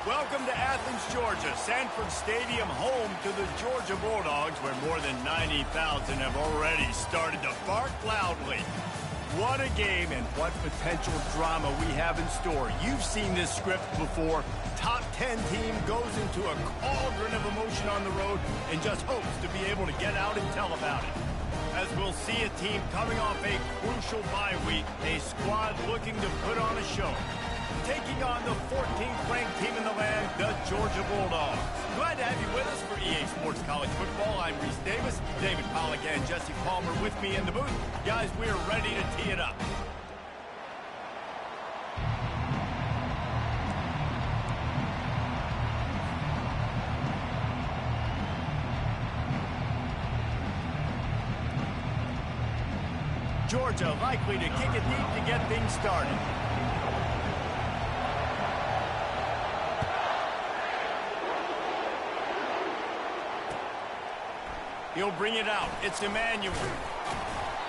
Welcome to Athens, Georgia, Sanford Stadium, home to the Georgia Bulldogs, where more than 90,000 have already started to bark loudly. What a game and what potential drama we have in store. You've seen this script before. Top 10 team goes into a cauldron of emotion on the road and just hopes to be able to get out and tell about it. As we'll see a team coming off a crucial bye week, a squad looking to put on a show. Taking on the 14th ranked team in the land, the Georgia Bulldogs. Glad to have you with us for EA Sports College Football. I'm Reese Davis, David Pollack and Jesse Palmer with me in the booth. Guys, we are ready to tee it up. Georgia likely to kick it deep to get things started. He'll bring it out. It's Emmanuel.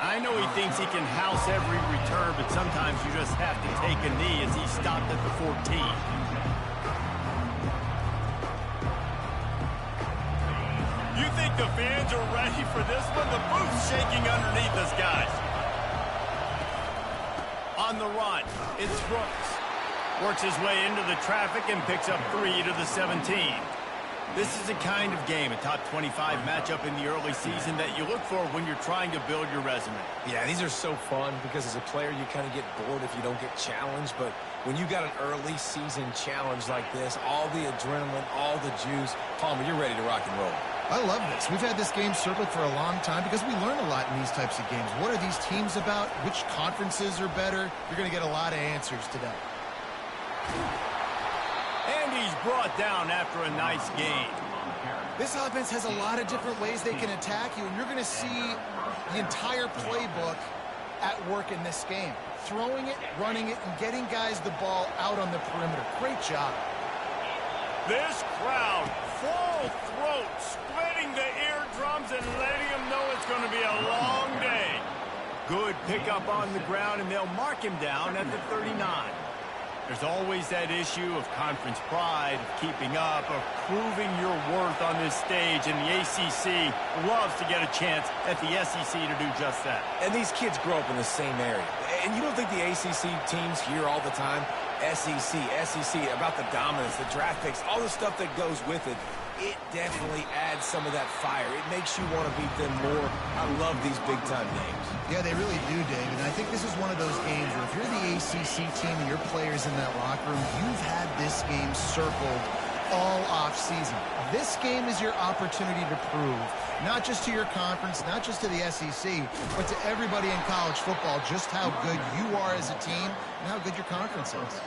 I know he thinks he can house every return, but sometimes you just have to take a knee as he stopped at the 14. You think the fans are ready for this one? The booth's shaking underneath us, guys. On the run, it's Brooks. Works his way into the traffic and picks up 3 to the 17. This is a kind of game, a top 25 matchup in the early season that you look for when you're trying to build your resume. Yeah, these are so fun because as a player, you kind of get bored if you don't get challenged. But when you got an early season challenge like this, all the adrenaline, all the juice, Palmer, you're ready to rock and roll. I love this. We've had this game circled for a long time because we learn a lot in these types of games. What are these teams about? Which conferences are better? You're going to get a lot of answers today. And he's brought down after a nice game. This offense has a lot of different ways they can attack you, and you're going to see the entire playbook at work in this game. Throwing it, running it, and getting guys the ball out on the perimeter. Great job. This crowd, full throat, splitting the eardrums and letting them know it's going to be a long day. Good pickup on the ground, and they'll mark him down at the 39. There's always that issue of conference pride, of keeping up, of proving your worth on this stage, and the ACC loves to get a chance at the SEC to do just that. And these kids grow up in the same area. And you don't think the ACC teams hear all the time, SEC, about the dominance, the draft picks, all the stuff that goes with it. It definitely adds some of that fire. It makes you want to beat them more. I love these big-time games. Yeah, they really do, David. And I think this is one of those games where if you're the ACC team and your players in that locker room, you've had this game circled all off-season. This game is your opportunity to prove, not just to your conference, not just to the SEC, but to everybody in college football, just how good you are as a team and how good your conference is.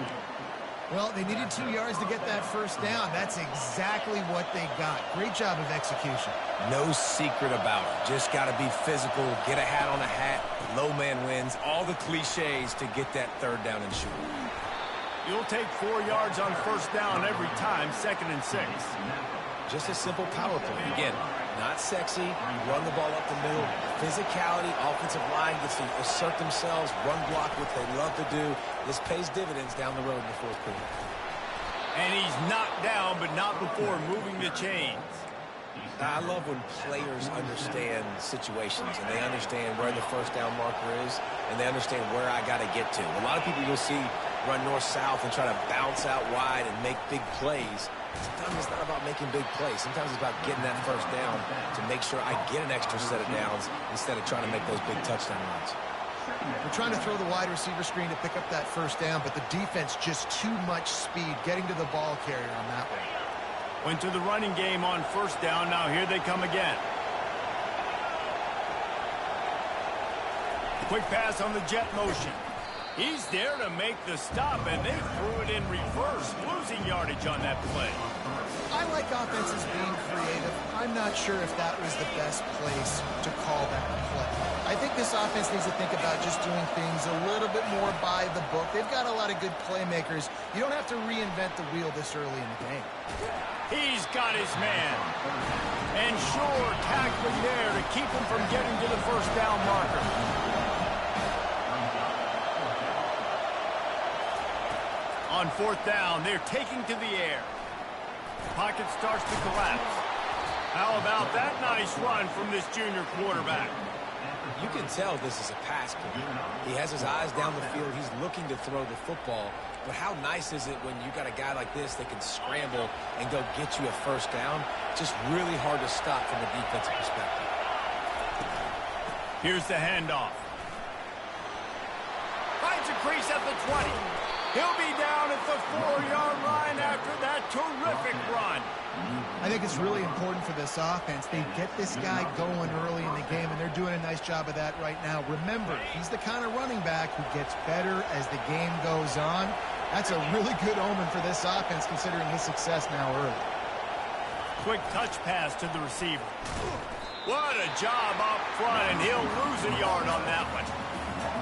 Well, they needed 2 yards to get that first down. That's exactly what they got. Great job of execution. No secret about it. Just got to be physical, get a hat on a hat, low man wins, all the cliches to get that third down and short. You'll take 4 yards on first down every time, 2nd and 6. Just a simple power play. Again, not sexy. You run the ball up the middle. Physicality, offensive line gets to assert themselves, run block, what they love to do. This pays dividends down the road in the fourth quarter. And he's knocked down, but not before moving the chains. I love when players understand situations and they understand where the first down marker is and they understand where I got to get to. A lot of people you'll see run north-south and try to bounce out wide and make big plays. Sometimes it's not about making big plays. Sometimes it's about getting that first down to make sure I get an extra set of downs instead of trying to make those big touchdown runs. We're trying to throw the wide receiver screen to pick up that first down, but the defense just too much speed getting to the ball carrier on that one. Went to the running game on first down. Now here they come again. Quick pass on the jet motion. He's there to make the stop, and they threw it in reverse, losing yardage on that play. I like offenses being creative. I'm not sure if that was the best place to call that play. I think this offense needs to think about just doing things a little bit more by the book. They've got a lot of good playmakers. You don't have to reinvent the wheel this early in the game. He's got his man. And sure, tackling there to keep him from getting to the first down marker. On fourth down, they're taking to the air. Pocket starts to collapse. How about that nice run from this junior quarterback? You can tell this is a pass play. He has his eyes down the field. He's looking to throw the football. But how nice is it when you got a guy like this that can scramble and go get you a first down? Just really hard to stop from a defensive perspective. Here's the handoff. Finds a crease at the 20. He'll be down at the 4-yard line after that terrific run. I think it's really important for this offense. They get this guy going early in the game, and they're doing a nice job of that right now. Remember, he's the kind of running back who gets better as the game goes on. That's a really good omen for this offense, considering his success now early. Quick touch pass to the receiver. What a job up front, and he'll lose a yard on that one.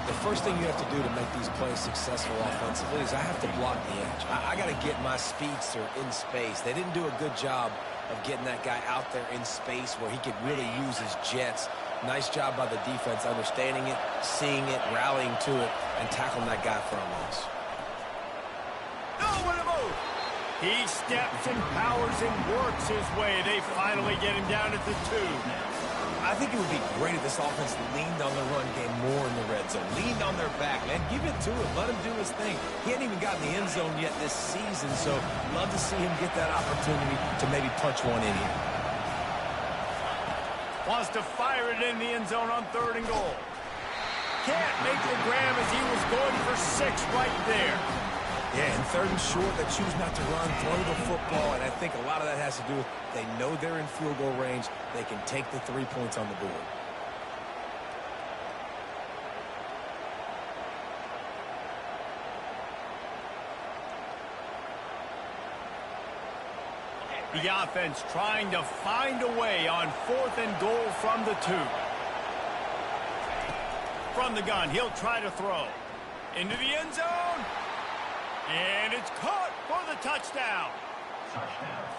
The first thing you have to do to make these plays successful offensively is I have to block the edge. I got to get my speedster in space. They didn't do a good job of getting that guy out there in space where he could really use his jets. Nice job by the defense understanding it, seeing it, rallying to it, and tackling that guy for a loss. Oh, what a move! He steps and powers and works his way. They finally get him down at the 2. I think it would be great if this offense leaned on the run game more in the red zone. Leaned on their back, man. Give it to him. Let him do his thing. He hadn't even gotten the end zone yet this season, so love to see him get that opportunity to maybe punch one in here. Wants to fire it in the end zone on 3rd and goal. Can't make the grab as he was going for 6 right there. Yeah, and 3rd and short, they choose not to run, throw the football, and I think a lot of that has to do with they know they're in field goal range. They can take the 3 points on the board. The offense trying to find a way on 4th and goal from the 2. From the gun, he'll try to throw. Into the end zone. And it's caught for the touchdown.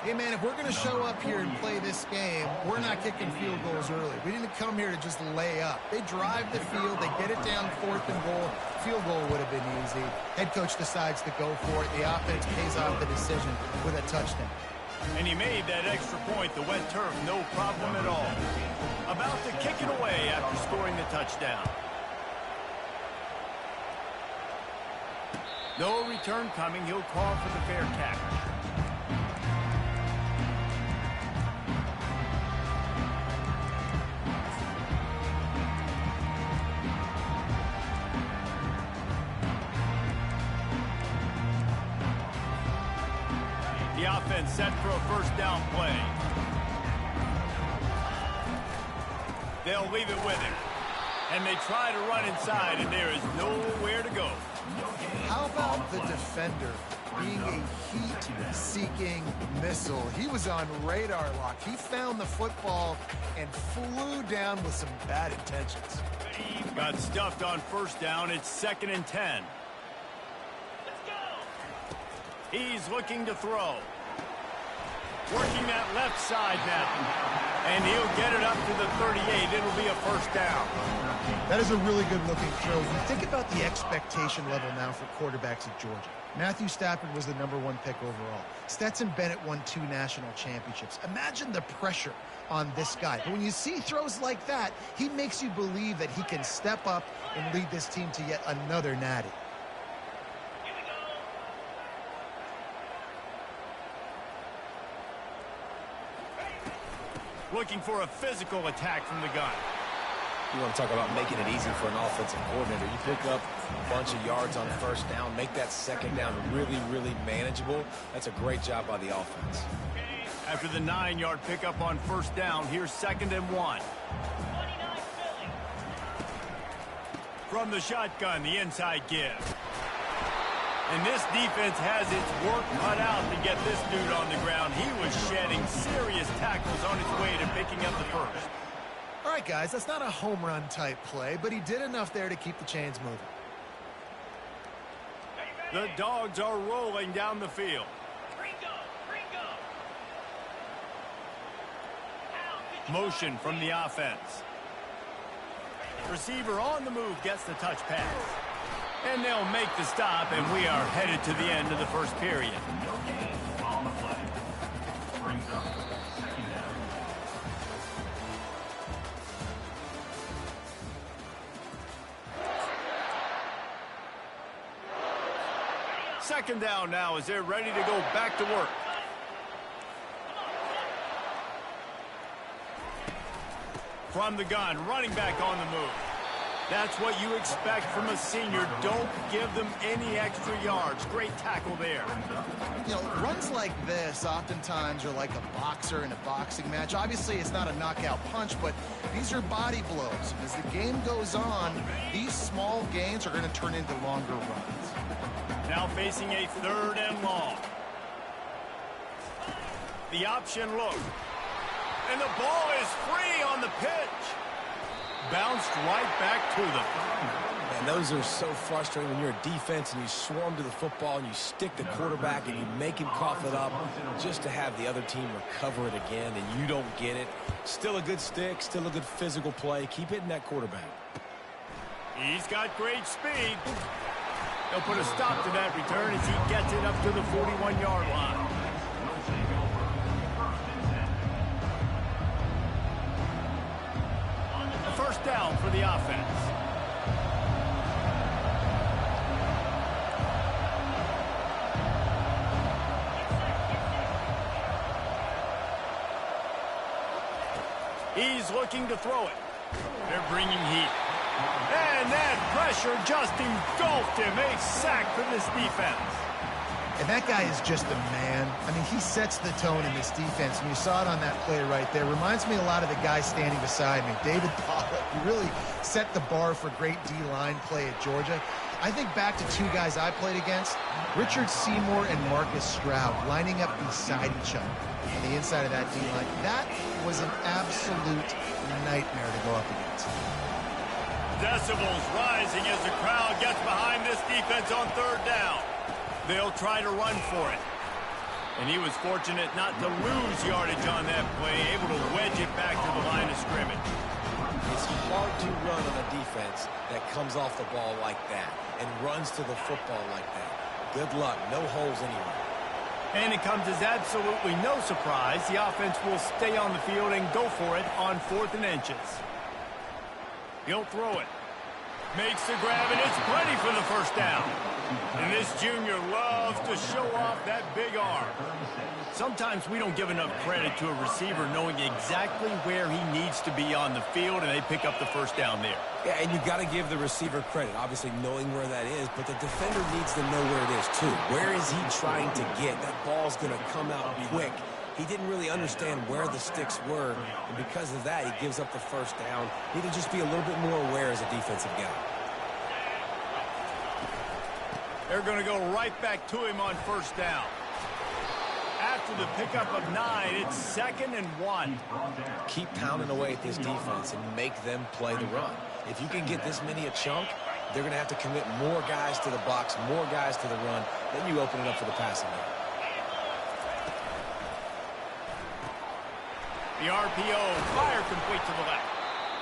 Hey, man, if we're going to show up here and play this game, we're not kicking field goals early. We didn't come here to just lay up. They drive the field. They get it down 4th and goal. Field goal would have been easy. Head coach decides to go for it. The offense pays off the decision with a touchdown. And he made that extra point, the wet turf, no problem at all. About to kick it away after scoring the touchdown. No return coming. He'll call for the fair catch. The offense set for a first down play. They'll leave it with him. And they try to run inside, and there is nowhere to go. How about the defender being a heat-seeking missile? He was on radar lock. He found the football and flew down with some bad intentions. Got stuffed on first down. It's 2nd and 10. He's looking to throw. Working that left side now. And he'll get it up to the 38. It'll be a first down. That is a really good-looking throw. You think about the expectation level now for quarterbacks at Georgia. Matthew Stafford was the #1 pick overall. Stetson Bennett won 2 national championships. Imagine the pressure on this guy. But when you see throws like that, he makes you believe that he can step up and lead this team to yet another natty. Looking for a physical attack from the gun. You want to talk about making it easy for an offensive coordinator. You pick up a bunch of yards on first down, make that second down really, really manageable. That's a great job by the offense. After the 9-yard pickup on first down, here's 2nd and 1. From the shotgun, the inside give. And this defense has its work cut out to get this dude on the ground. He was shedding serious tackles on his way to picking up the first. All right, guys, that's not a home run type play, but he did enough there to keep the chains moving. The Dogs are rolling down the field. Motion from the offense. Receiver on the move gets the touch pass. And they'll make the stop, and we are headed to the end of the first period. Second down now as they're ready to go back to work. From the gun, running back on the move. That's what you expect from a senior. Don't give them any extra yards. Great tackle there. You know, runs like this oftentimes are like a boxer in a boxing match. Obviously, it's not a knockout punch, but these are body blows. As the game goes on, these small gains are going to turn into longer runs. Now facing a 3rd and long. The option look. And the ball is free on the pitch. Bounced right back to them. And those are so frustrating when you're a defense and you swarm to the football and you stick the quarterback and you make him cough it up just to have the other team recover it again and you don't get it. Still a good stick, still a good physical play. Keep hitting that quarterback. He's got great speed. They'll put a stop to that return as he gets it up to the 41-yard line. A first down for the offense. He's looking to throw it. They're bringing heat. And that pressure just engulfed him. A sack for this defense. And that guy is just a man. I mean, he sets the tone in this defense, and you saw it on that play right there. Reminds me a lot of the guy standing beside me, David Pollock. He really set the bar for great D-line play at Georgia. I think back to two guys I played against, Richard Seymour and Marcus Stroud, lining up beside each other on the inside of that D-line. That was an absolute nightmare to go up against. Decibels rising as the crowd gets behind this defense on 3rd down. They'll try to run for it. And he was fortunate not to lose yardage on that play, able to wedge it back to the line of scrimmage. It's hard to run on a defense that comes off the ball like that and runs to the football like that. Good luck. No holes anywhere. And it comes as absolutely no surprise. The offense will stay on the field and go for it on 4th and inches. He'll throw it. Makes the grab, and it's plenty for the first down. And this junior loves to show off that big arm. Sometimes we don't give enough credit to a receiver knowing exactly where he needs to be on the field, and they pick up the first down there. Yeah, and you've got to give the receiver credit, obviously knowing where that is, but the defender needs to know where it is too. Where is he trying to get? That ball's going to come out quick. He didn't really understand where the sticks were, and because of that, he gives up the first down. He need to just be a little bit more aware as a defensive guy. They're going to go right back to him on first down. After the pickup of 9, it's 2nd and 1. Keep pounding away at this defense and make them play the run. If you can get this many a chunk, they're going to have to commit more guys to the box, more guys to the run. Then you open it up for the passing game. The RPO, fire complete to the left.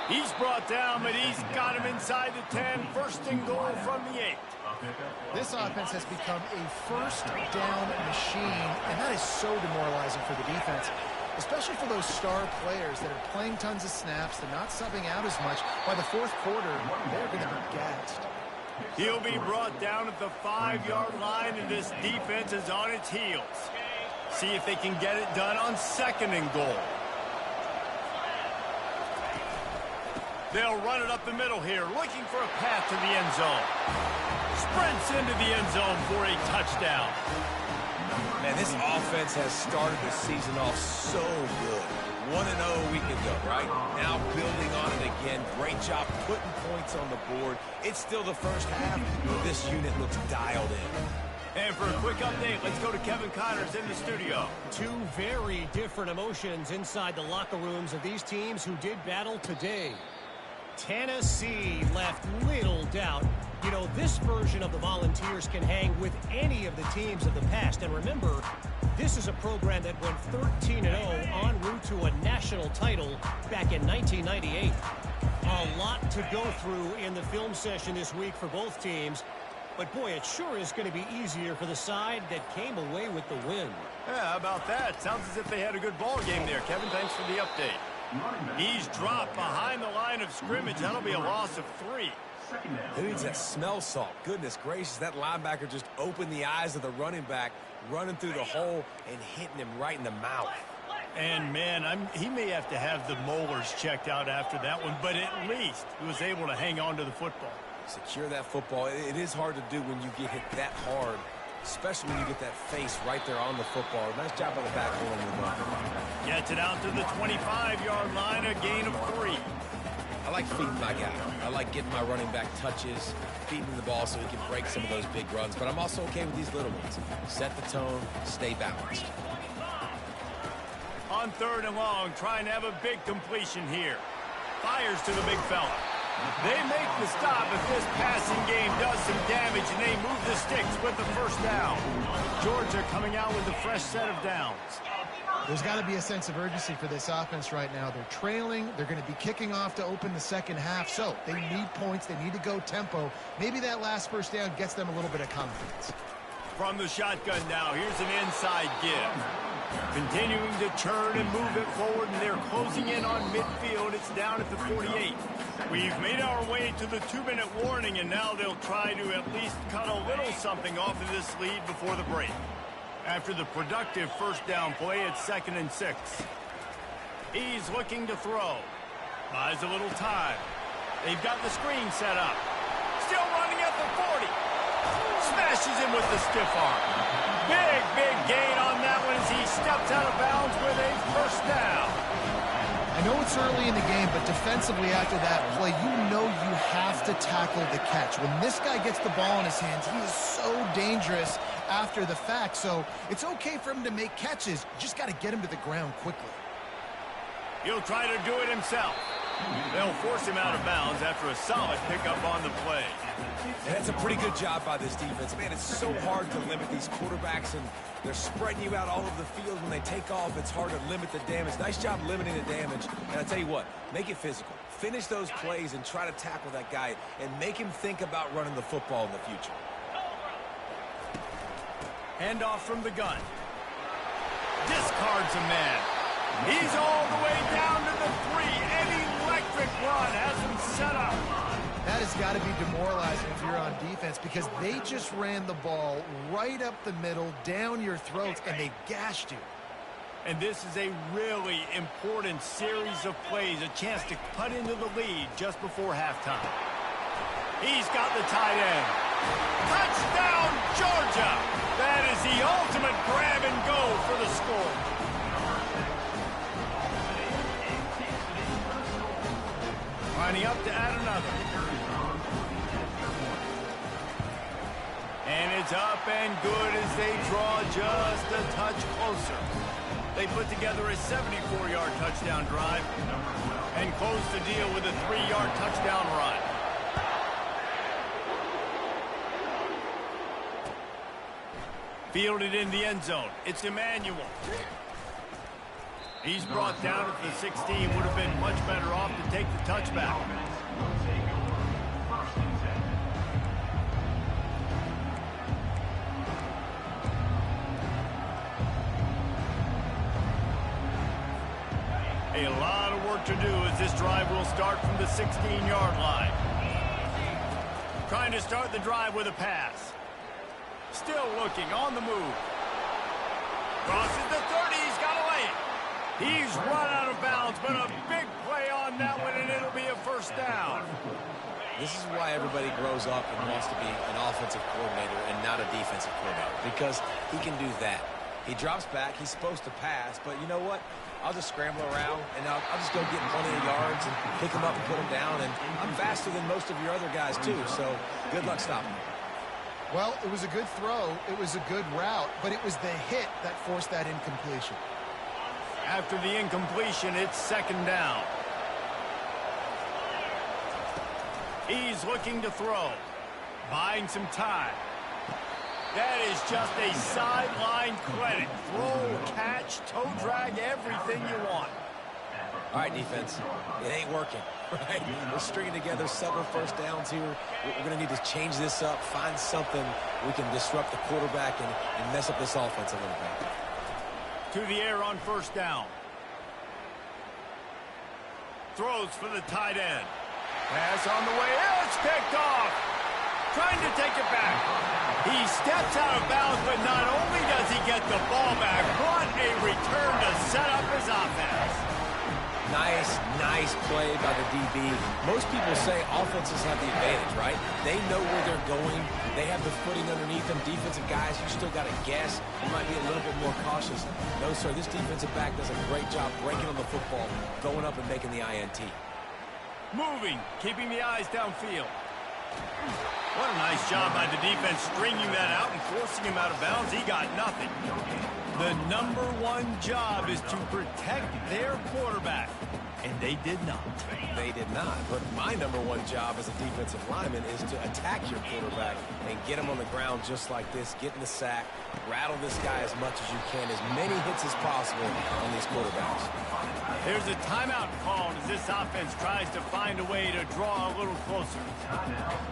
He's brought down, but he's got him inside the 10. 1st and goal from the 8. This offense has become a first down machine, and that is so demoralizing for the defense, especially for those star players that are playing tons of snaps. They're not subbing out as much. By the 4th quarter, they're going to be gassed. He'll be brought down at the 5-yard line, and this defense is on its heels. See if they can get it done on 2nd and goal. They'll run it up the middle here, looking for a path to the end zone. Sprints into the end zone for a touchdown. Man, this offense has started the season off so good. 1-0 a week ago, right? Now building on it again. Great job putting points on the board. It's still the first half, but this unit looks dialed in. And for a quick update, let's go to Kevin Connors in the studio. Two very different emotions inside the locker rooms of these teams who did battle today. Tennessee left little doubt. You know, this version of the Volunteers can hang with any of the teams of the past. And remember, this is a program that went 13-0 en route to a national title back in 1998. A lot to go through in the film session this week for both teams. But, boy, it sure is going to be easier for the side that came away with the win. Yeah, how about that? Sounds as if they had a good ball game there. Kevin, thanks for the update. He's dropped behind the line of scrimmage. That'll be a loss of 3. Who needs that smell salt? Goodness gracious, that linebacker just opened the eyes of the running back, running through the hole and hitting him right in the mouth. And, man, he may have to have the molars checked out after that one, but at least he was able to hang on to the football. Secure that football. It is hard to do when you get hit that hard, especially when you get that face right there on the football. Nice job by the back holding the ball. Gets it out to the 25-yard line, a gain of 3. I like feeding my guy. I like getting my running back touches, feeding the ball so he can break some of those big runs. But I'm also okay with these little ones. Set the tone, stay balanced. On 3rd and long, trying to have a big completion here. Fires to the big fella. They make the stop if this passing game does some damage, and they move the sticks with the first down. Georgia coming out with a fresh set of downs. There's got to be a sense of urgency for this offense right now. They're trailing. They're going to be kicking off to open the second half. So they need points. They need to go tempo. Maybe that last first down gets them a little bit of confidence. From the shotgun now, here's an inside give. Continuing to turn and move it forward, and they're closing in on midfield. It's down at the 48. We've made our way to the 2-minute warning, and now they'll try to at least cut a little something off of this lead before the break. After the productive first down play, it's 2nd and 6. He's looking to throw. Buys a little time. They've got the screen set up. Still running at the 40. Smashes him with the stiff arm. Big gain on that one as he steps out of bounds with a first down. I know it's early in the game, but defensively after that play, you know you have to tackle the catch. When this guy gets the ball in his hands, he is so dangerous after the fact. So it's okay for him to make catches. You just got to get him to the ground quickly. He'll try to do it himself. They'll force him out of bounds after a solid pickup on the play. And that's a pretty good job by this defense. Man, it's so hard to limit these quarterbacks, and they're spreading you out all over the field. When they take off, it's hard to limit the damage. Nice job limiting the damage. And I tell you what, make it physical. Finish those plays and try to tackle that guy and make him think about running the football in the future. Handoff from the gun. Discards a man. He's all the way down to the 3. An electric run has him set up. That has got to be demoralizing if you're on defense, because they just ran the ball right up the middle, down your throats, and they gashed you. And this is a really important series of plays, a chance to cut into the lead just before halftime. He's got the tight end. Touchdown, Georgia! That is the ultimate grab and go for the score. Lining up to add another. And it's up and good as they draw just a touch closer. They put together a 74-yard touchdown drive and close the deal with a 3-yard touchdown run. Fielded in the end zone. It's Emmanuel. He's brought down at the 16. Would have been much better off to take the touchback. A lot of work to do as this drive will start from the 16-yard line. Trying to start the drive with a pass. Still looking on the move. Crosses the 30. He's got to lay it. He's run out of bounds, but a big play on that one, and it'll be a first down. This is why everybody grows up and wants to be an offensive coordinator and not a defensive coordinator, because he can do that. He drops back. He's supposed to pass, but you know what? I'll just scramble around, and I'll just go get plenty of yards and pick them up and put them down, and I'm faster than most of your other guys, too, so good luck stopping me. Well, it was a good throw. It was a good route, but it was the hit that forced that incompletion. After the incompletion, it's second down. He's looking to throw. Buying some time. That is just a sideline credit. Throw, catch, toe drag, everything you want. All right, defense, it ain't working, right? We're stringing together several first downs here. We're going to need to change this up, find something we can disrupt the quarterback and mess up this offense a little bit. To the air on first down. Throws for the tight end. Pass on the way. It's picked off. Trying to take it back. He steps out of bounds, but not only does he get the ball back, what a return to set up his offense. Nice play by the DB. Most people say offenses have the advantage, right? They know where they're going. They have the footing underneath them. Defensive guys, you still got to guess. You might be a little bit more cautious. No, sir, this defensive back does a great job breaking on the football, going up and making the INT. Moving, keeping the eyes downfield. What a nice job by the defense stringing that out and forcing him out of bounds. He got nothing. The #1 job is to protect their quarterback, and they did not. They did not. But my #1 job as a defensive lineman is to attack your quarterback and get him on the ground just like this, get in the sack, rattle this guy as much as you can, as many hits as possible on these quarterbacks. There's a timeout called as this offense tries to find a way to draw a little closer.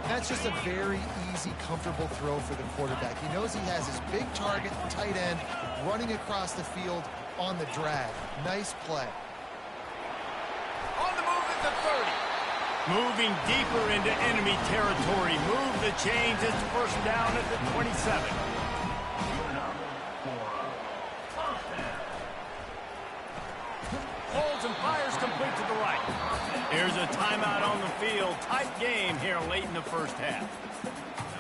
That's just a very easy, comfortable throw for the quarterback. He knows he has his big target, tight end, running across the field on the drag. Nice play. On the move at the 30. Moving deeper into enemy territory. Move the chains. It's first down at the 27. Holds and fires complete to the right. Here's a timeout on the field. Tight game here late in the first half.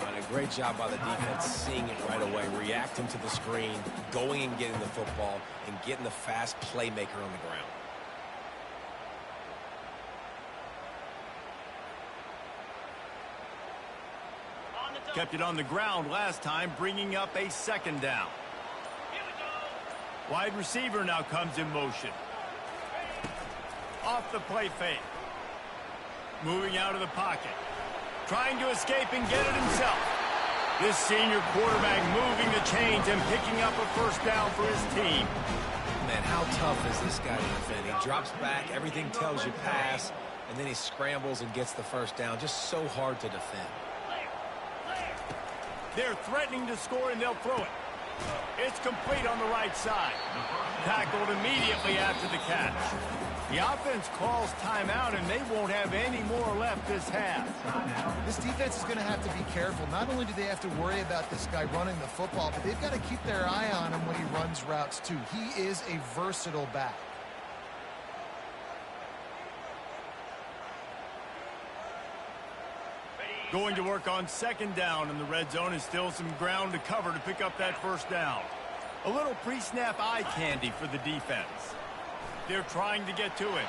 And a great job by the defense seeing it right away, reacting to the screen, going and getting the football, and getting the fast playmaker on the ground. Kept it on the ground last time, bringing up a second down. Wide receiver now comes in motion. Off the play fake. Moving out of the pocket. Trying to escape and get it himself. This senior quarterback moving the chains and picking up a first down for his team. Man, how tough is this guy to defend? He drops back, everything tells you pass, and then he scrambles and gets the first down. Just so hard to defend. They're threatening to score, and they'll throw it. It's complete on the right side. Tackled immediately after the catch. The offense calls timeout, and they won't have any more left this half. This defense is going to have to be careful. Not only do they have to worry about this guy running the football, but they've got to keep their eye on him when he runs routes, too. He is a versatile back. Going to work on second down, and the red zone is still some ground to cover to pick up that first down. A little pre-snap eye candy for the defense. They're trying to get to it.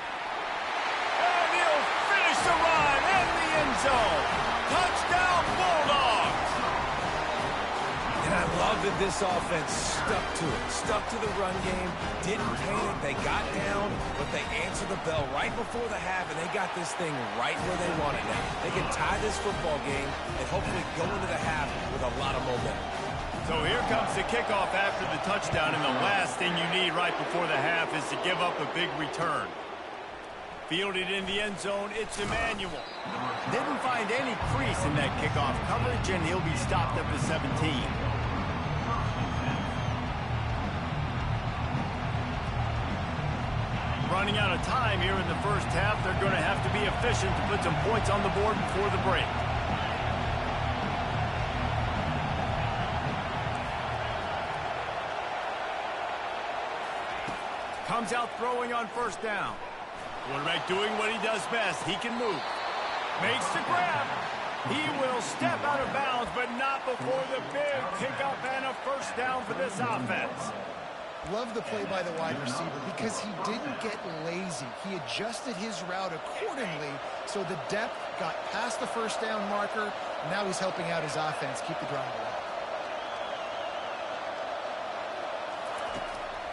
And he'll finish the run in the end zone. Touchdown, Bulldogs! And I love that this offense stuck to it, stuck to the run game, didn't panic. They got down, but they answered the bell right before the half, and they got this thing right where they want it now. They can tie this football game and hopefully go into the half with a lot of momentum. So here comes the kickoff after the touchdown, and the last thing you need right before the half is to give up a big return. Fielded in the end zone, it's Emmanuel. Didn't find any crease in that kickoff coverage, and he'll be stopped at the 17. Running out of time here in the first half. They're going to have to be efficient to put some points on the board before the break. Comes out throwing on first down. Quarterback doing what he does best. He can move. Makes the grab. He will step out of bounds, but not before the big pickup and a first down for this offense. Love the play by the wide receiver because he didn't get lazy. He adjusted his route accordingly, so the depth got past the first down marker. Now he's helping out his offense keep the drive alive.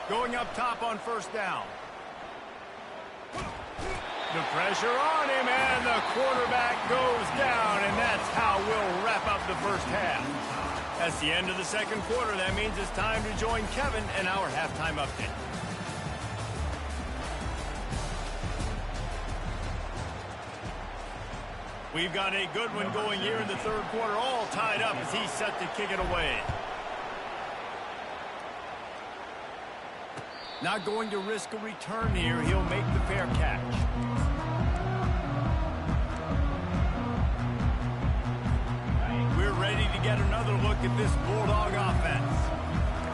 Going up top on first down. The pressure on him, and the quarterback goes down, and that's how we'll wrap up the first half. That's the end of the second quarter. That means it's time to join Kevin and our halftime update. We've got a good one going here in the third quarter, all tied up as he's set to kick it away. Not going to risk a return here. He'll make the fair catch. We're ready to get another look at this Bulldog offense.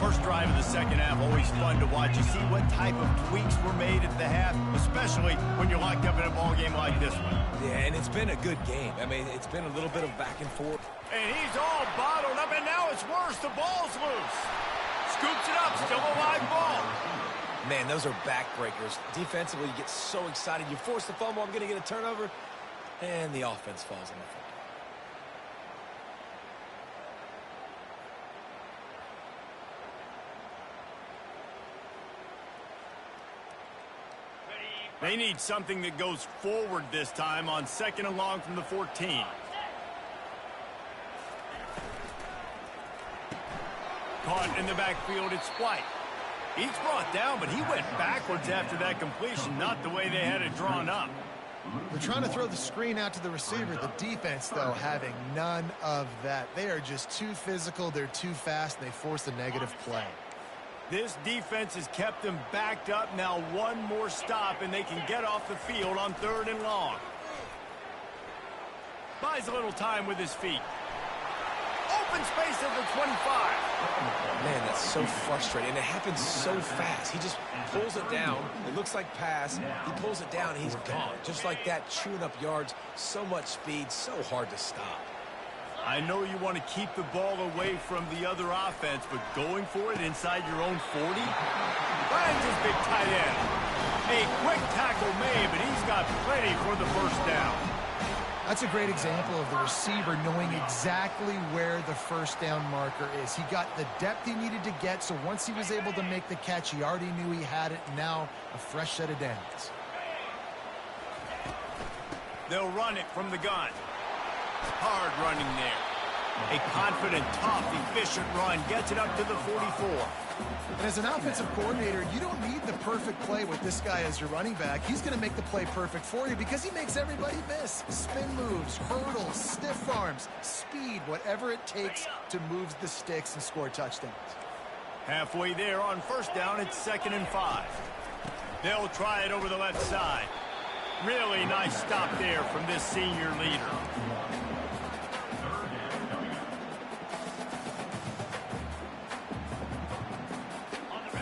First drive of the second half, always fun to watch. You see what type of tweaks were made at the half, especially when you're locked up in a ball game like this one. Yeah, and it's been a good game. I mean, it's been a little bit of back and forth. And he's all bottled up, and now it's worse. The ball's loose. Scoops it up, still a live ball. Man, those are backbreakers. Defensively, you get so excited. You force the fumble, I'm going to get a turnover, and the offense falls on the foot. They need something that goes forward this time on second and long from the 14. Caught in the backfield, it's White. He's brought down, but he went backwards after that completion, not the way they had it drawn up. They're trying to throw the screen out to the receiver. The defense, though, having none of that. They are just too physical, they're too fast, and they force a negative play. This defense has kept them backed up. Now one more stop, and they can get off the field on third and long. Buys a little time with his feet. Open space at the 25. Man, that's so frustrating. And it happens so fast. He just pulls it down. It looks like pass. He pulls it down, and he's gone. Just like that, chewing up yards. So much speed, so hard to stop. I know you want to keep the ball away from the other offense, but going for it inside your own 40? Finds his big tight end. A quick tackle made, but he's got plenty for the first down. That's a great example of the receiver knowing exactly where the first down marker is. He got the depth he needed to get, so once he was able to make the catch, he already knew he had it. Now a fresh set of downs. They'll run it from the gun. Hard running there. A confident, tough, efficient run gets it up to the 44. And as an offensive coordinator, you don't need the perfect play with this guy as your running back. He's going to make the play perfect for you because he makes everybody miss. Spin moves, hurdles, stiff arms, speed, whatever it takes to move the sticks and score touchdowns. Halfway there on first down, it's 2nd and 5. They'll try it over the left side. Really nice stop there from this senior leader.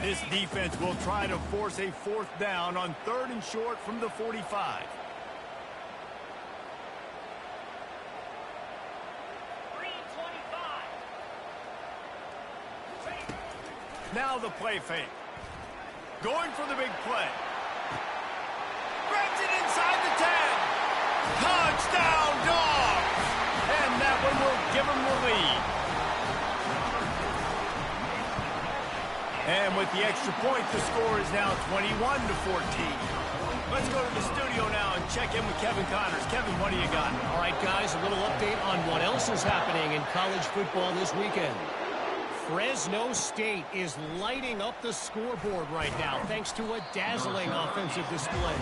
This defense will try to force a fourth down on 3rd and short from the 45. Now the play fake. Going for the big play. Grabs it inside the 10. Touchdown, Dogs! And that one will give them the lead. And with the extra point, the score is now 21-14. Let's go to the studio now and check in with Kevin Connors. Kevin, what do you got? All right, guys, a little update on what else is happening in college football this weekend. Fresno State is lighting up the scoreboard right now thanks to a dazzling offensive display.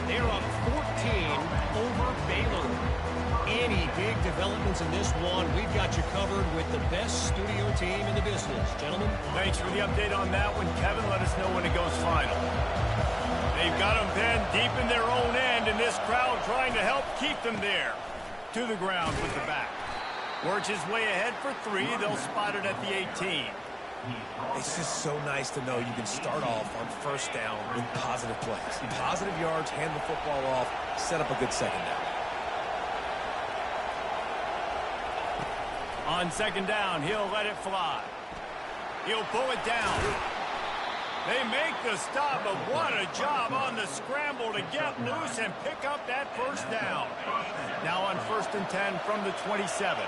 They're up 14 over Baylor. Any big developments in this one, we've got you covered with the best studio team in the business. Gentlemen. Thanks for the update on that one, Kevin. Let us know when it goes final. They've got them pinned deep in their own end, and this crowd trying to help keep them there. To the ground with the back. Works his way ahead for 3. They'll spot it at the 18. It's just so nice to know you can start off on first down with positive plays. Positive yards, hand the football off, set up a good second down. On 2nd down, he'll let it fly. He'll pull it down. They make the stop, but what a job on the scramble to get loose and pick up that first down. Now on 1st and 10 from the 27.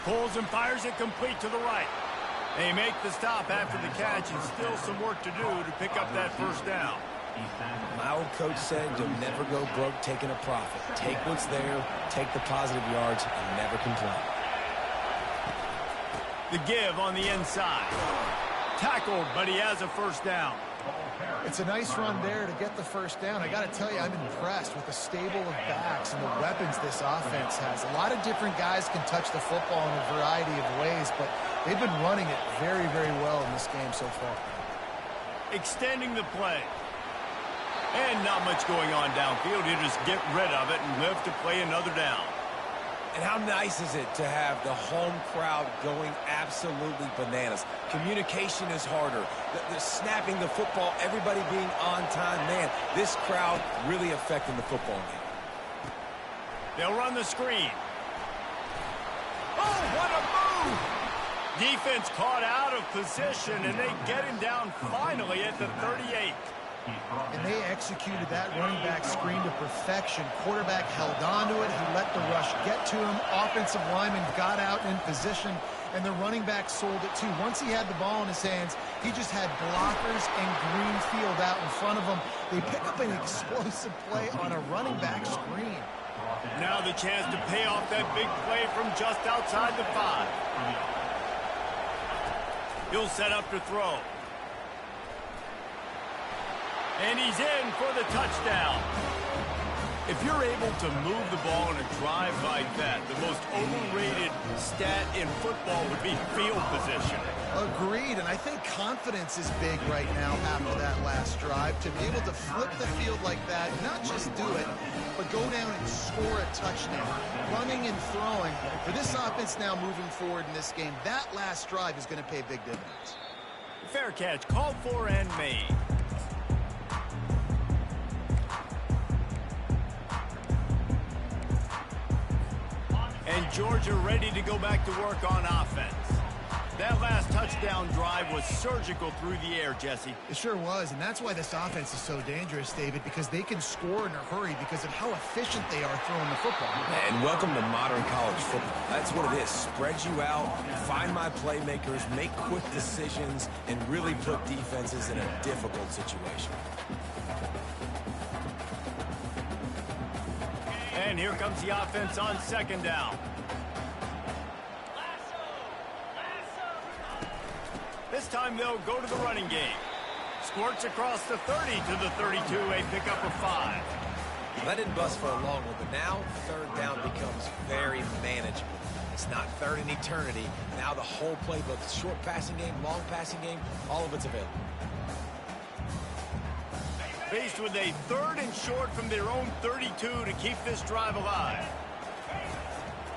Pulls and fires it complete to the right. They make the stop after the catch, and still some work to do to pick up that first down. My old coach said you'll never go broke taking a profit. Take what's there, take the positive yards, and never complain. The give on the inside. Tackled, but he has a first down. It's a nice run there to get the first down. I got to tell you, I'm impressed with the stable of backs and the weapons this offense has. A lot of different guys can touch the football in a variety of ways, but they've been running it very, very well in this game so far. Extending the play. And not much going on downfield. You just get rid of it and live to play another down. And how nice is it to have the home crowd going absolutely bananas? Communication is harder. The snapping the football, everybody being on time. Man, this crowd really affecting the football game. They'll run the screen. Oh, what a move! Defense caught out of position, and they get him down finally at the 38. And they executed that running back screen to perfection. Quarterback held on to it. He let the rush get to him. Offensive lineman got out in position, and the running back sold it too. Once he had the ball in his hands, he just had blockers and green field out in front of him. They pick up an explosive play on a running back screen. Now the chance to pay off that big play from just outside the 5. He'll set up to throw. And he's in for the touchdown. If you're able to move the ball in a drive like that, the most overrated stat in football would be field position. Agreed, and I think confidence is big right now after that last drive. To be able to flip the field like that, not just do it, but go down and score a touchdown. Running and throwing. For this offense now moving forward in this game, that last drive is going to pay big dividends. Fair catch, called for and made. And Georgia ready to go back to work on offense. That last touchdown drive was surgical through the air, Jesse. It sure was, and that's why this offense is so dangerous, David, because they can score in a hurry because of how efficient they are throwing the football. And welcome to modern college football. That's what it is. Spread you out, find my playmakers, make quick decisions, and really put defenses in a difficult situation. And here comes the offense on second down. This time they'll go to the running game. Squirts across the 30 to the 32, a pickup of 5. That didn't bust for a long one, but now third down becomes very manageable. It's not third in eternity. Now the whole playbook, short passing game, long passing game, all of it's available. Faced with a third and short from their own 32 to keep this drive alive.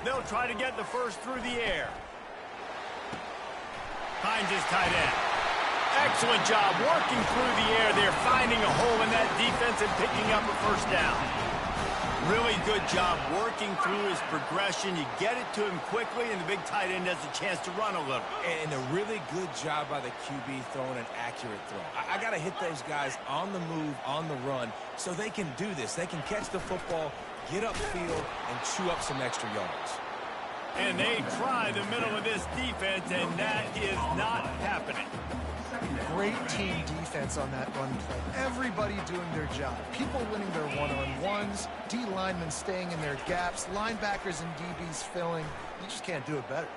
They'll try to get the first through the air. Finds his tight end. Excellent job working through the air there, finding a hole in that defense and picking up a first down. Really good job working through his progression. You get it to him quickly, and the big tight end has a chance to run a little. And a really good job by the QB throwing an accurate throw. I got to hit those guys on the move, on the run, so they can do this. They can catch the football, get upfield, and chew up some extra yards. And they try the middle of this defense, and that is not happening. Great team defense on that run play. Everybody doing their job. People winning their one-on-ones, D linemen staying in their gaps, linebackers and DBs filling. You just can't do it better.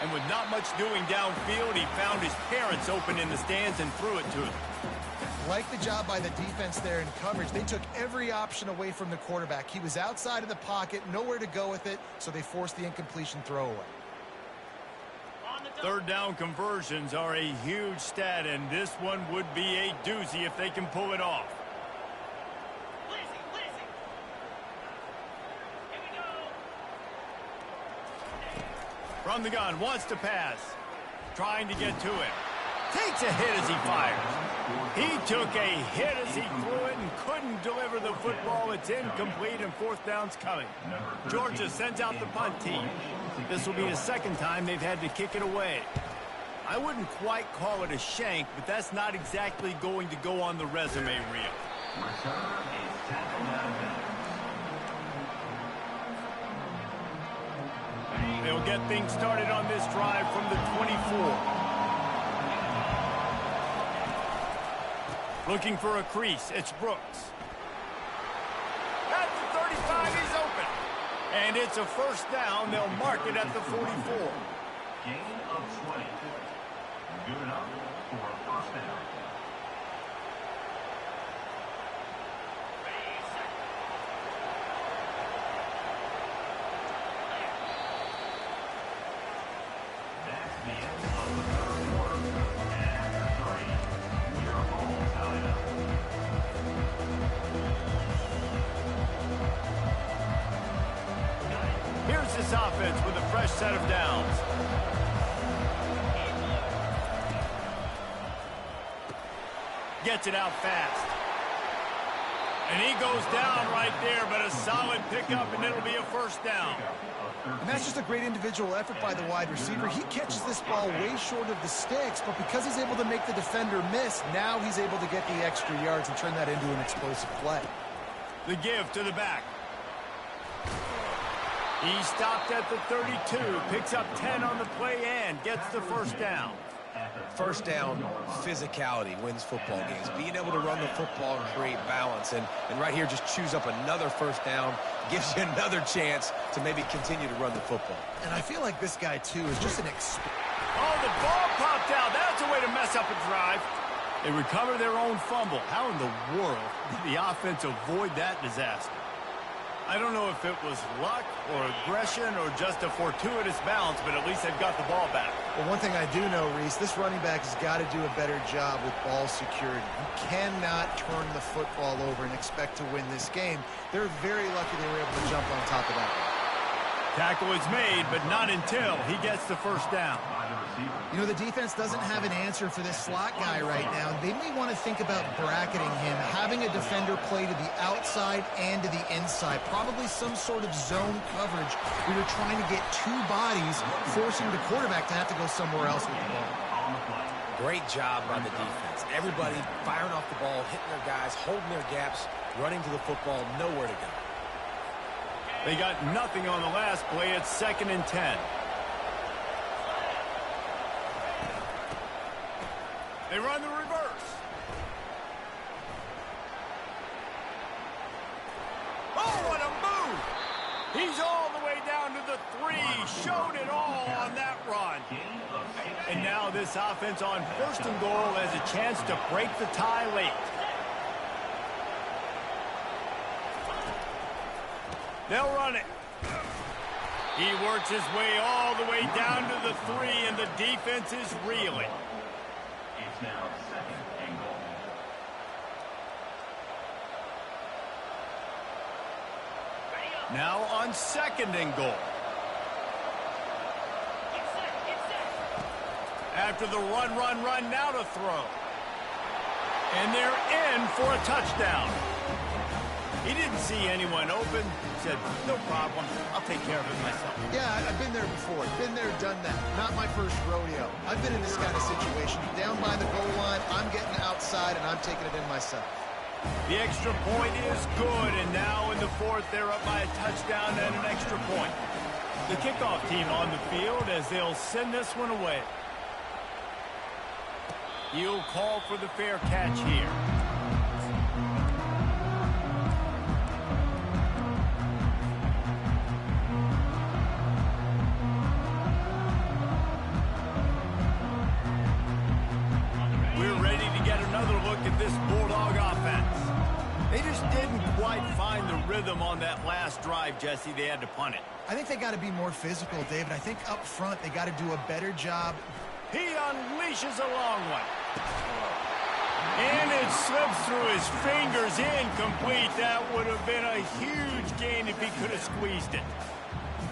And with not much doing downfield, he found his parents open in the stands and threw it to him. Like the job by the defense there in coverage. They took every option away from the quarterback. He was outside of the pocket, nowhere to go with it, so they forced the incompletion throwaway. Third down conversions are a huge stat, and this one would be a doozy if they can pull it off. From the gun, wants to pass. Trying to get to it. Takes a hit as he fires. He took a hit as he threw it and couldn't deliver the football. It's incomplete, and fourth down's coming. Georgia sends out the punt team. This will be the second time they've had to kick it away. I wouldn't quite call it a shank, but that's not exactly going to go on the resume reel. They'll get things started on this drive from the 24. Looking for a crease, it's Brooks. At the 35, he's open. And it's a first down. They'll mark it at the 44. Gain of 20. Good enough for a first down. That's the end of the third quarter. And after 3, we are all tied up. Here's this offense with a fresh set of downs. Gets it out fast. And he goes down right there, but a solid pickup, and it'll be a first down. And that's just a great individual effort by the wide receiver. He catches this ball way short of the sticks, but because he's able to make the defender miss, now he's able to get the extra yards and turn that into an explosive play. The give to the back. He stopped at the 32, picks up 10 on the play and gets the first down. First down, physicality wins football games. Being able to run the football and create balance. And right here, just choose up another first down, gives you another chance to maybe continue to run the football. And I feel like this guy, too, is just an Oh, the ball popped out. That's a way to mess up a drive. They recover their own fumble. How in the world did the offense avoid that disaster? I don't know if it was luck or aggression or just a fortuitous bounce, but at least they've got the ball back. Well, one thing I do know, Reese, this running back has got to do a better job with ball security. You cannot turn the football over and expect to win this game. They're very lucky they were able to jump on top of that one. Tackle is made, but not until he gets the first down. You know, the defense doesn't have an answer for this slot guy right now. They may want to think about bracketing him, having a defender play to the outside and to the inside. Probably some sort of zone coverage where you're trying to get two bodies, forcing the quarterback to have to go somewhere else with the ball. Great job by the defense. Everybody firing off the ball, hitting their guys, holding their gaps, running to the football, nowhere to go. They got nothing on the last play. It's 2nd and 10. They run the reverse. Oh, what a move! He's all the way down to the 3. Showed it all on that run. And now this offense on 1st and goal has a chance to break the tie late. They'll run it. He works his way all the way down to the 3, and the defense is reeling. It's now 2nd and goal. Now on 2nd and goal. After the run, now to throw. And they're in for a touchdown. He didn't see anyone open. Said, no problem. I'll take care of it myself. Yeah, I've been there before. Been there, done that. Not my first rodeo. I've been in this kind of situation. Down by the goal line, I'm getting outside, and I'm taking it in myself. The extra point is good, and now in the 4th, they're up by a touchdown and an extra point. The kickoff team on the field as they'll send this one away. He'll call for the fair catch here. This Bulldog offense. They just didn't quite find the rhythm on that last drive, Jesse. They had to punt it. I think they got to be more physical, David. I think up front they got to do a better job. He unleashes a long one. And it slips through his fingers, incomplete. That would have been a huge gain if he could have squeezed it.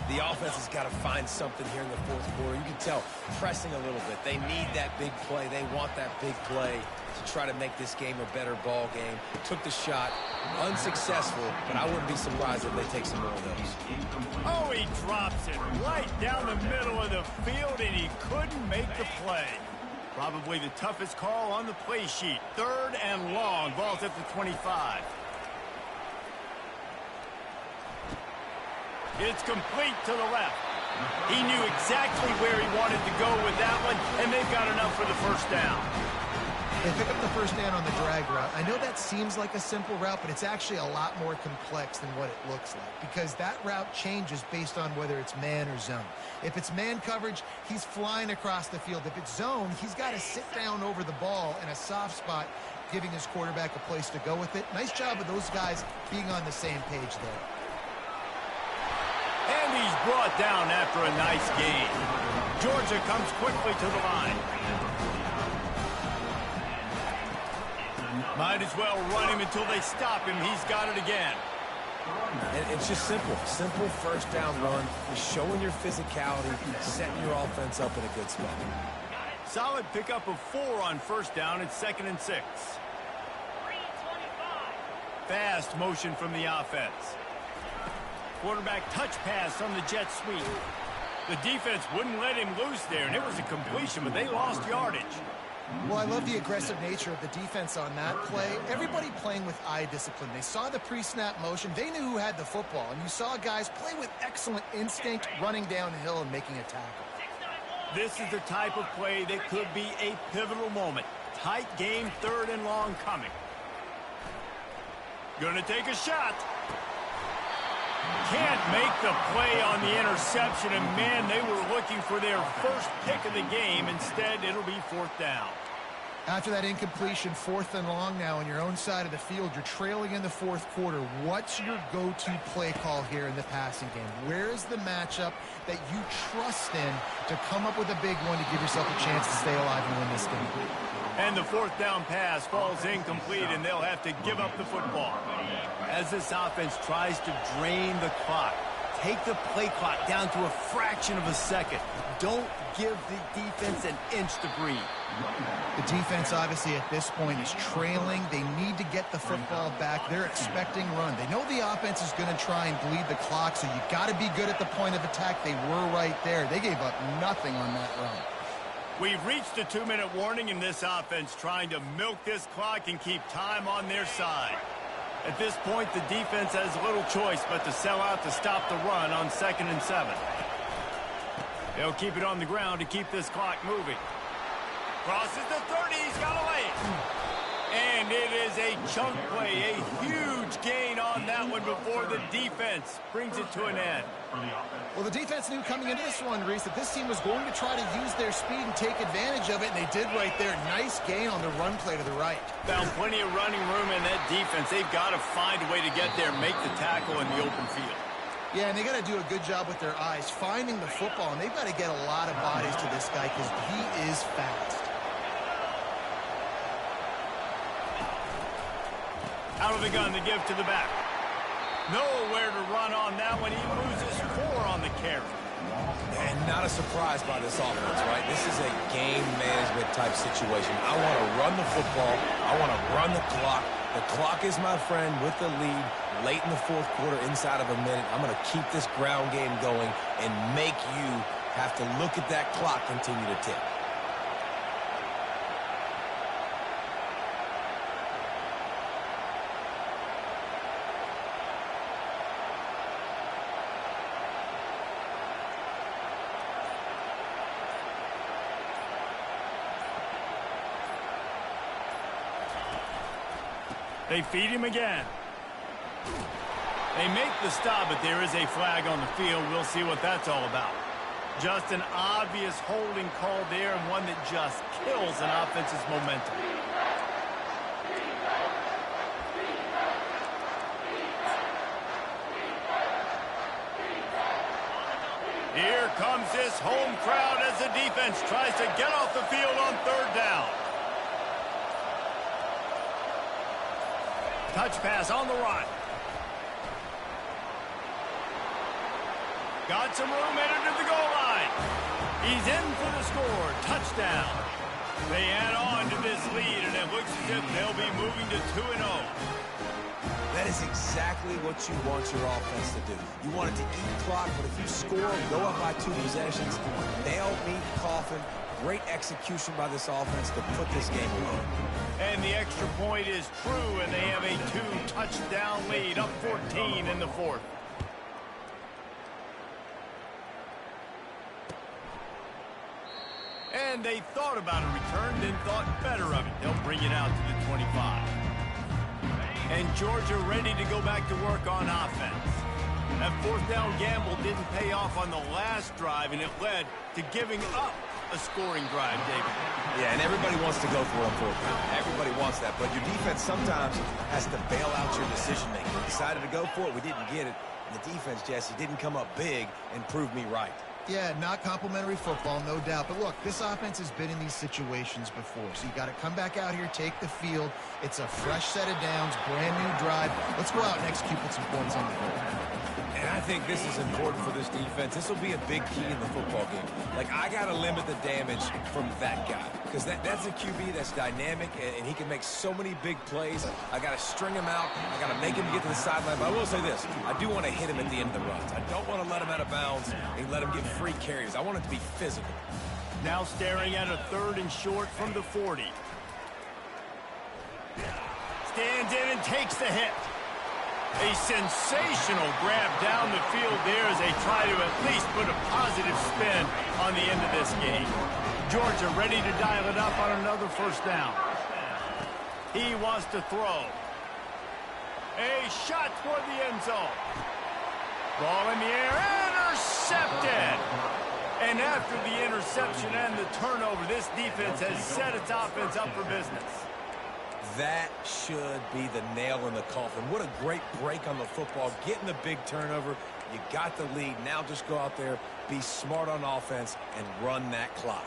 The offense has got to find something here in the 4th quarter. You can tell, pressing a little bit. They need that big play. They want that big play to try to make this game a better ball game. Took the shot, unsuccessful, but I wouldn't be surprised if they take some more of those. Oh, he drops it right down the middle of the field, and he couldn't make the play. Probably the toughest call on the play sheet. 3rd and long. Ball's at the 25. It's complete to the left. He knew exactly where he wanted to go with that one, and they've got enough for the first down. They pick up the first down on the drag route. I know that seems like a simple route, but it's actually a lot more complex than what it looks like because that route changes based on whether it's man or zone. If it's man coverage, he's flying across the field. If it's zone, he's got to sit down over the ball in a soft spot, giving his quarterback a place to go with it. Nice job of those guys being on the same page there. And he's brought down after a nice gain. Georgia comes quickly to the line. Might as well run him until they stop him. He's got it again. And it's just simple. Simple first down run. Just showing your physicality, setting your offense up in a good spot. Solid pickup of 4 on first down. It's 2nd and 6. Fast motion from the offense. Quarterback touch pass on the jet sweep. The defense wouldn't let him loose there, and it was a completion, but they lost yardage. Well, I love the aggressive nature of the defense on that play. Everybody playing with eye discipline. They saw the pre-snap motion. They knew who had the football, and you saw guys play with excellent instinct, running downhill and making a tackle. This is the type of play that could be a pivotal moment. Tight game, 3rd and long coming. Gonna take a shot. Can't make the play on the interception, and man, they were looking for their first pick of the game. Instead, it'll be 4th down. After that incompletion, 4th and long now on your own side of the field, you're trailing in the 4th quarter. What's your go-to play call here in the passing game? Where is the matchup that you trust in to come up with a big one to give yourself a chance to stay alive and win this game? And the 4th down pass falls incomplete, and they'll have to give up the football. As this offense tries to drain the clock, take the play clock down to a fraction of a second. Don't give the defense an inch to breathe. The defense, obviously, at this point is trailing. They need to get the football back. They're expecting run. They know the offense is going to try and bleed the clock, so you got to be good at the point of attack. They were right there. They gave up nothing on that run. We've reached a 2-minute warning in this offense, trying to milk this clock and keep time on their side. At this point, the defense has little choice but to sell out to stop the run on 2nd and 7. They'll keep it on the ground to keep this clock moving. Crosses the 30. He's got to lay it. And it is a chunk play, a huge gain on that one before the defense brings it to an end. Well, the defense knew coming into this one, Reese, that this team was going to try to use their speed and take advantage of it, and they did right there. Nice gain on the run play to the right. Found plenty of running room in that defense. They've got to find a way to get there, make the tackle in the open field. Yeah, and they got to do a good job with their eyes, finding the football, and they've got to get a lot of bodies to this guy because he is fast. Out of the gun to give to the back. Nowhere to run on that one. He loses 4 on the carry. And not a surprise by this offense, right? This is a game management type situation. I want to run the football. I want to run the clock. The clock is my friend with the lead late in the 4th quarter, inside of a minute. I'm going to keep this ground game going and make you have to look at that clock continue to tick. They feed him again. They make the stop, but there is a flag on the field. We'll see what that's all about. Just an obvious holding call there, and one that just kills an offense's momentum. Here comes this home crowd as the defense tries to get off the field on 3rd down. Touch pass on the run. Got some room headed to the goal line. He's in for the score. Touchdown. They add on to this lead, and it looks as if they'll be moving to 2-0. That is exactly what you want your offense to do. You want it to eat clock, but if you score, go up by 2 possessions, nail, meet, coffin. Great execution by this offense to put this game away. And the extra point is true, and they have a 2-touchdown lead, up 14 in the 4th. And they thought about a return, then thought better of it. They'll bring it out to the 25. And Georgia ready to go back to work on offense. That fourth down gamble didn't pay off on the last drive, and it led to giving up a scoring drive, David. Yeah, and everybody wants to go for it on fourth down. Everybody wants that, but your defense sometimes has to bail out your decision-making. We decided to go for it. We didn't get it. And the defense, Jesse, didn't come up big and prove me right. Yeah, not complimentary football, no doubt. But look, this offense has been in these situations before. So you got to come back out here, take the field. It's a fresh set of downs, brand new drive. Let's go out and execute with some points on the board. And I think this is important for this defense. This will be a big key in the football game. Like, I got to limit the damage from that guy. Because that's a QB that's dynamic, and he can make so many big plays. I got to string him out. I got to make him get to the sideline. But I will say this. I do want to hit him at the end of the runs. I don't want to let him out of bounds and let him get free carries. I want it to be physical. Now staring at a 3rd and short from the 40. Stands in and takes the hit. A sensational grab down the field there as they try to at least put a positive spin on the end of this game. Georgia ready to dial it up on another first down. He wants to throw. A shot toward the end zone. Ball in the air, intercepted. And after the interception and the turnover, this defense has set its offense up for business. That should be the nail in the coffin. What a great break on the football. Getting the big turnover. You got the lead. Now just go out there, be smart on offense, and run that clock.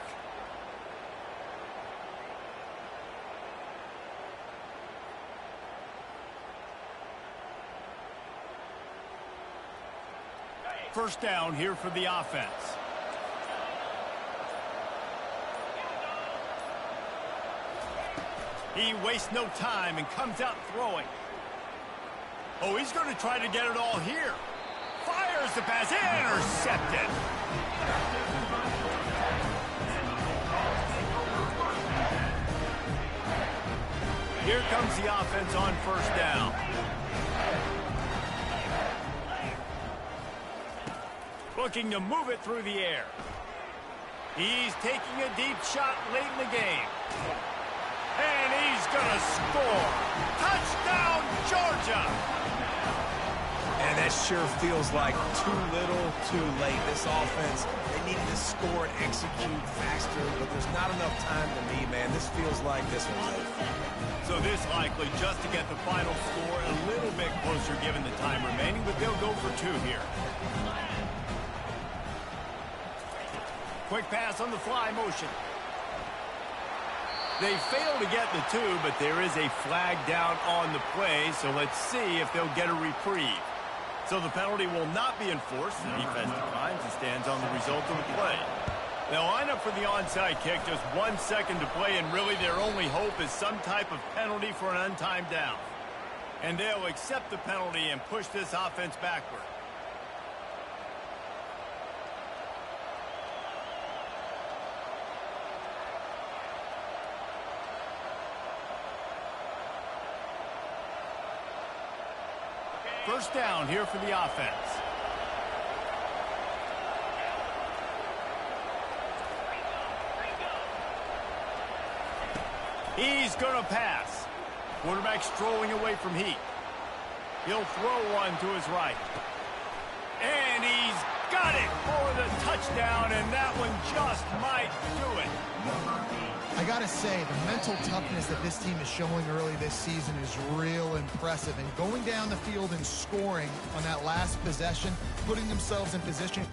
First down here for the offense. He wastes no time and comes out throwing. Oh, he's going to try to get it all here. Fires the pass, intercepted. Here comes the offense on first down. Looking to move it through the air. He's taking a deep shot late in the game. And he's going to score. Touchdown, Georgia! And that sure feels like too little, too late. This offense, they needed to score and execute faster, but there's not enough time to me, man. This feels like this one's over. So this likely just to get the final score a little bit closer given the time remaining, but they'll go for 2 here. Quick pass on the fly motion. They fail to get the 2, but there is a flag down on the play, so let's see if they'll get a reprieve. So the penalty will not be enforced. The defense declines and stands on the result of the play. They'll line up for the onside kick, just 1 second to play, and really their only hope is some type of penalty for an untimed down. And they'll accept the penalty and push this offense backward. First down here for the offense. He's going to pass. Quarterback strolling away from heat. He'll throw one to his right. And he's got it for the touchdown, and that one just might do it. I got to say, the mental toughness that this team is showing early this season is real impressive. And going down the field and scoring on that last possession, putting themselves in position